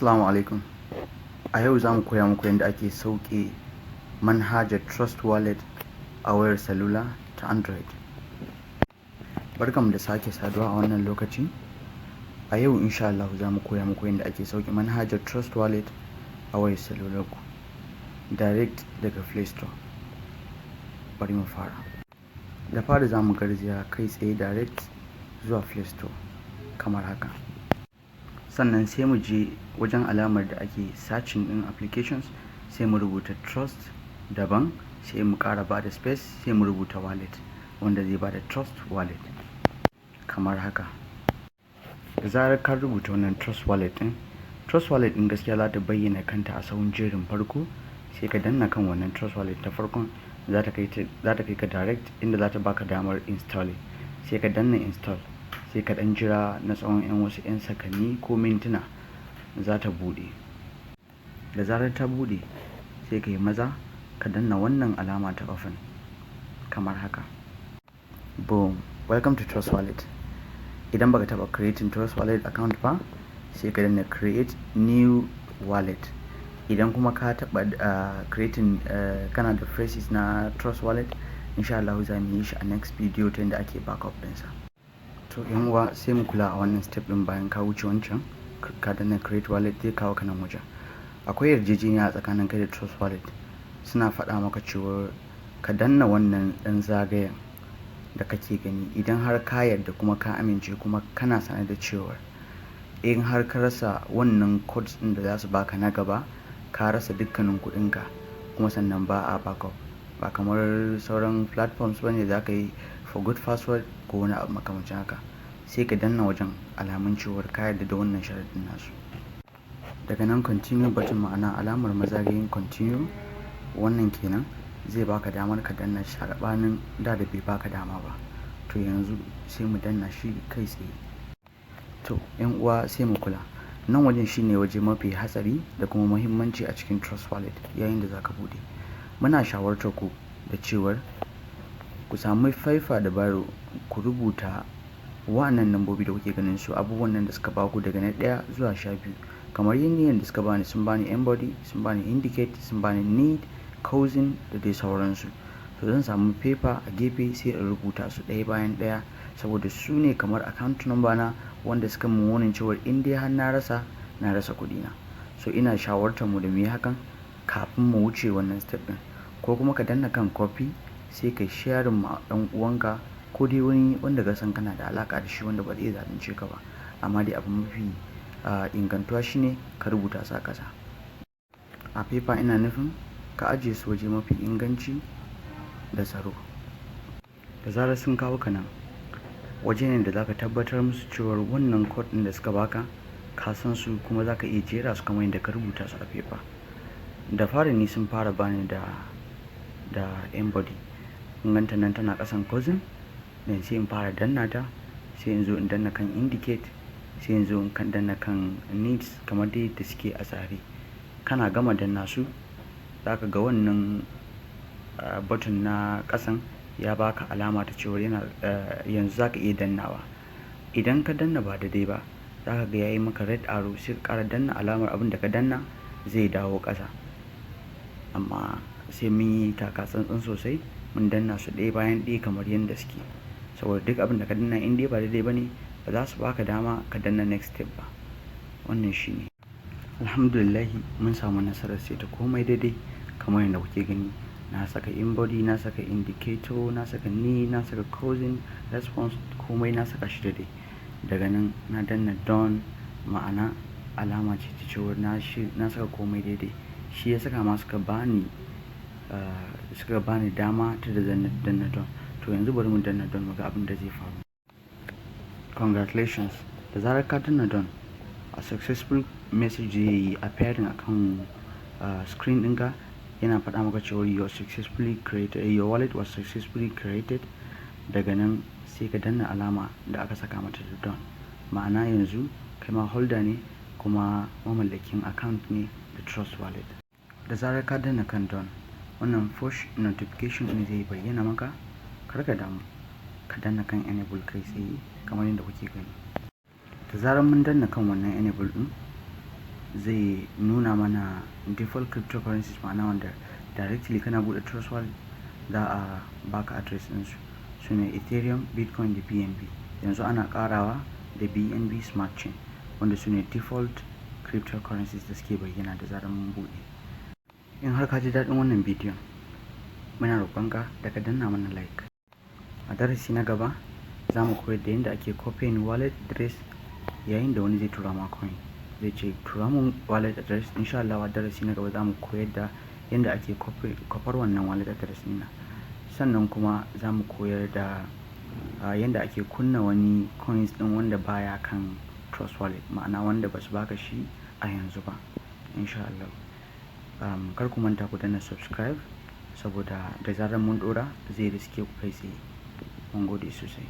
Assalamu alaikum. A yau za mu koya muku yadda ake sauke manhajar Trust Wallet a wayar salula ta Android. Barkanmu da sake saduwa a wannan lokaci. A yau insha Allah za mu koya muku yadda ake sauke manhajar Trust Wallet a wayar salular ku direct daga Play Store. Bari mu fara. Da fari za mu garzaya kai tsaye direct zuwa Play Store kamar haka. Sannan sai mu je wajen alamar da ake searching din applications, sai mu rubuta Trust daban, sai mu ƙara bada space, sai mu rubuta wallet wanda zai bada Trust Wallet kamar haka. Da zarar ka rubuta wannan Trust Wallet din gaskiya za ta bayyana kanta a sahun jerin farko, sai ka danna kan wannan Trust Wallet ta farkon, za ta kai ka direct inda za ta baka damar installing, sai ka danna install, sai ka dan jira na tsawon wasu 'yan sakanni ko mintuna za ta bude. Da zarar ta bude sai ka yi maza ka danna wannan alama ta open kamar haka. Boom, welcome to Trust Wallet. Idan baka taba creating Trust Wallet account ba, sai ka danna create new wallet. Idan kuma ka taba creating kana da phrases na Trust Wallet, insha Allah za mu yi shi a next video ta yadda ake backup ɗinsa. To yan uwa, sai mu kula a wannan step din. Bayan ka wuce wancan ka danna create wallet, zai kawo ka nan wajen. Akwai yarjejeniya a tsakanin kai da Trust Wallet. Suna faɗa maka cewa ka danna wannan ɗan zagayen da kake gani idan har ka yarda kuma ka amince kuma kana sanar da cewa in har ka rasa wannan codes ɗin da za su baka na gaba, ka rasa dukkanin kuɗinka, kuma sannan ba a backup. Ba kamar sauran platforms bane za ka yi forgot password ko wani abu makamancin haka. Sai ka danna wajen alamun cewar ka yarda da wannan sharadin nasu. Daga nan continue button, ma'ana alamar mazagayin continue, wannan kenan zai baka damar ka danna shi sabanin da bai baka dama ba. To yanzu sai mu danna shi kai tsaye. To yan uwa, sai mu kula, nan wajen shine waje mafi hatsari da kuma muhimmanci a cikin Trust Wallet. Yayin da zaka bude, muna shawartar ku da cewar ku samu faifa da biro, ku rubuta wa'annan lambobi da kuke ganin su, abubuwan nan da suka baku daga na 1 zuwa 12. kamar yadda suka bani, sun bani embody, sun bani indicate, sun bani need, cousin da dai sauransu. To zan samu paper a gefe sai in rubuta su ɗaya bayan ɗaya, saboda su ne kamar account number na wanda suka mun warning cewar in dai har na rasa kuɗi na. So ina shawartar mu da mu yi hakan kafin mu wuce wannan step din. Ko kuma ka danna kan copy, sai ka share ma dan uwanka ko dai wani wanda ka san kana da alaka da shi wanda ba zai zalunce ka ba. Amma dai abu mafi ingantuwa shine ka rubuta su a ƙasa a paper. Ina nufin ka ajiye su waje mafi inganci da tsaro. Da zarar sun kawo ka nan, waje ne da zaka tabbatar musu cewar wannan code ɗin da suka baka ka san su, kuma zaka iya jera su kamar yadda ka rubuta su a paper. Da fari ni sun fara bani da embody, ganta nan tana ƙasan cousin, dan sai in fara danna ta, sai in zo in danna kan indicate, sai in zo in danna kan needs kamar dai da suke a tsare. Kana gama danna su, zaka ga wannan button na ƙasan ya baka alama ta cewa yanzu zaka iya dannawa. Idan ka danna ba daidai ba, zaka ga yayi maka red arrow, sai ka ƙara danna alamar abin da ka danna zai dawo ƙasa. Amma sai mun yi taka tsantsan sosai, mun danna su ɗaya bayan ɗaya kamar yadda suke, saboda duk abin da ka danna in dai ba daidai bane, ba za su baka dama ka danna next step ba. Wannan shine. Alhamdulillah, mun samu nasarar sai ta komai daidai kamar yadda kuke gani. Na saka embody, na saka indicator, na saka need, na saka cousin, response, komai na saka shi daidai. Daga nan na danna done, ma'ana alama ce ta cewa na saka komai daidai. Shi ya saka ma suka bani dama ta da danna done. To yanzu bari mu danna done mu ga abin da zai faru. Congratulations, da zarar ka danna done, a successful message zai yi appearing akan screen ɗinka. Yana faɗa maka cewa your wallet was successfully created. Daga nan sai ka danna alama da aka saka mata da done, ma'ana yanzu kai ma holder ne kuma mamallakin account ne da Trust Wallet. Da zarar ka danna kan done, wannan push notification ne zai bayyana maka. Kar ka damu, ka danna kan enable kai tsaye kamar yadda kuke gani. Da zarar mun danna kan wannan enable din, zai nuna mana default cryptocurrencies, ma'ana wanda directly kana bude Trust Wallet za a baka address ɗinsu. Su ne Ethereum, Bitcoin da BNB. Yanzu ana karawa da BNB Smart Chain, wanda su ne default cryptocurrencies da suke bayyana da zarar mun bude. In har ka ji daɗin wannan bidiyon, muna roƙonka da ka danna mana like. A darasi na gaba za mu koyar da yadda ake copying wallet address yayin da wani zai tura ma coin. Zai ce tura mun wallet address. Insha Allah a darasi na gaba za mu koyar da yadda ake kwafar wannan wallet address ɗin. Sannan kuma za mu koyar da yadda ake kunna wani coins ɗin wanda baya kan Trust Wallet, ma'ana wanda ba su baka shi a yanzu ba. Insha Allah. Kar ku manta ku danna subscribe, saboda da zarar mun ɗora zai riske ku kai tsaye. Mun gode sosai.